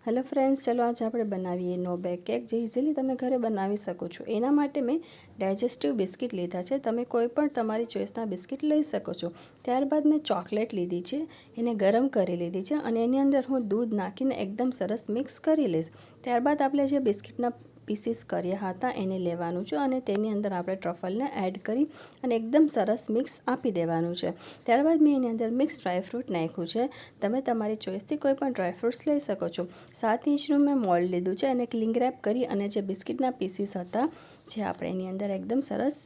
Hello friends, ચલો આજે આપણે બનાવીએ નો બેક કેક જે ઇઝીલી તમે ઘરે બનાવી શકો છો. એના માટે મેં ડાયજેસ્ટિવ બિસ્કિટ લીધા છે. તમે કોઈ પણ તમારી ચોઈસના બિસ્કિટ લઈ શકો છો. ત્યારબાદ મેં ચોકલેટ લીધી છે, એને ગરમ કરી લીધી છે અને એની અંદર હું દૂધ નાખીને એકદમ સરસ મિક્સ કરી લઈશ. ત્યારબાદ આપણે જે બિસ્કિટના પીસીસ કર્યા હતા એને લેવાનું છે અને તેની અંદર આપણે ટ્રફલને એડ કરી અને એકદમ સરસ મિક્સ આપી દેવાનું છે. ત્યારબાદ મેં એની અંદર મિક્સ ડ્રાયફ્રૂટ નાખ્યું છે. તમે તમારી ચોઈસથી કોઈ પણ ડ્રાયફ્રૂટ્સ લઈ શકો છો. 7 ઇંચનું મેં મોલ્ડ લીધું છે અને ક્લિંગ રેપ કરી અને જે બિસ્કિટના પીસીસ હતા જે આપણે એની અંદર એકદમ સરસ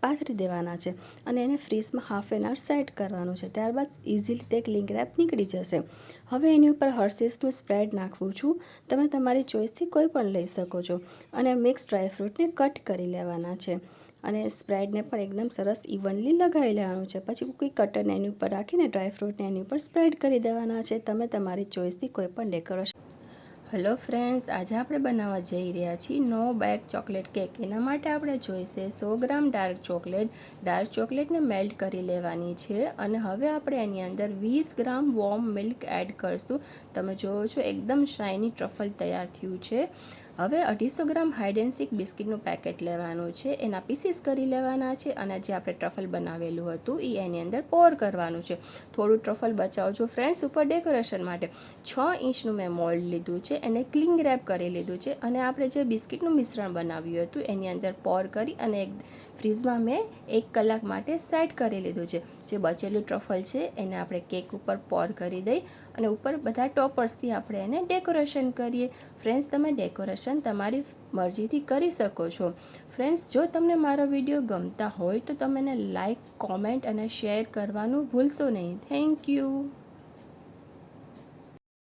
પાથરી દેવાના છે અને એને ફ્રીઝમાં હાફ એન આવર સેટ કરવાનું છે. ત્યારબાદ ઇઝીલી તે ક્લિંગ રેપ નીકળી જશે. હવે એની ઉપર હર્શીસનું સ્પ્રેડ નાખવું છું. તમે તમારી ચોઈસથી કોઈ પણ લઈ શકો છો અને મિક્સ ડ્રાયફ્રૂટને કટ કરી લેવાના છે અને સ્પ્રેડને પણ એકદમ સરસ ઇવનલી લગાવી લેવાનું છે. પછી કોઈ કટરને એની ઉપર રાખીને ડ્રાયફ્રૂટને એની ઉપર સ્પ્રેડ કરી દેવાના છે. તમે તમારી ચોઈસથી કોઈ પણ ડેકોરેશન. હેલો ફ્રેન્ડ્સ, આજે આપણે બનાવવા જઈ રહ્યા છીએ નો બેક ચોકલેટ કેક. એના માટે આપણે જોઈશે 100 ગ્રામ ડાર્ક ચોકલેટ. ડાર્ક ચોકલેટને મેલ્ટ કરી લેવાની છે અને હવે આપણે એની અંદર 20 ગ્રામ વોર્મ મિલ્ક એડ કરશું. તમે જોવો છો એકદમ શાઇની ટ્રફલ તૈયાર થયું છે. હવે 250 ગ્રામ હાઇડ એન્ડ સીક બિસ્કિટનું પેકેટ લેવાનું છે, એના પીસીસ કરી લેવાના છે અને જે આપણે ટ્રફલ બનાવેલું હતું એ એની અંદર પોર કરવાનું છે. થોડું ટ્રફલ બચાવજો ફ્રેન્ડ્સ ઉપર ડેકોરેશન માટે. 6 ઇંચનું મેં મોલ્ડ લીધું છે, એને ક્લિંગ રેપ કરી લીધું છે અને આપણે જે બિસ્કિટનું મિશ્રણ બનાવ્યું હતું એની અંદર પોર કરી અને ફ્રીઝમાં મેં 1 કલાક માટે સેટ કરી લીધું છે. જે બચેલું ટ્રફલ છે એને આપણે કેક ઉપર પોર કરી દઈ અને ઉપર બધા ટોપર્સથી આપણે એને ડેકોરેશન કરીએ. ફ્રેન્ડ્સ, તમે ડેકોરેશન તમારી મરજીથી કરી શકો છો. ફ્રેન્ડ્સ, જો તમને મારો વિડીયો ગમતા હોય તો તમે એને લાઇક, કોમેન્ટ અને શેર કરવાનું ભૂલશો નહીં. Thank you.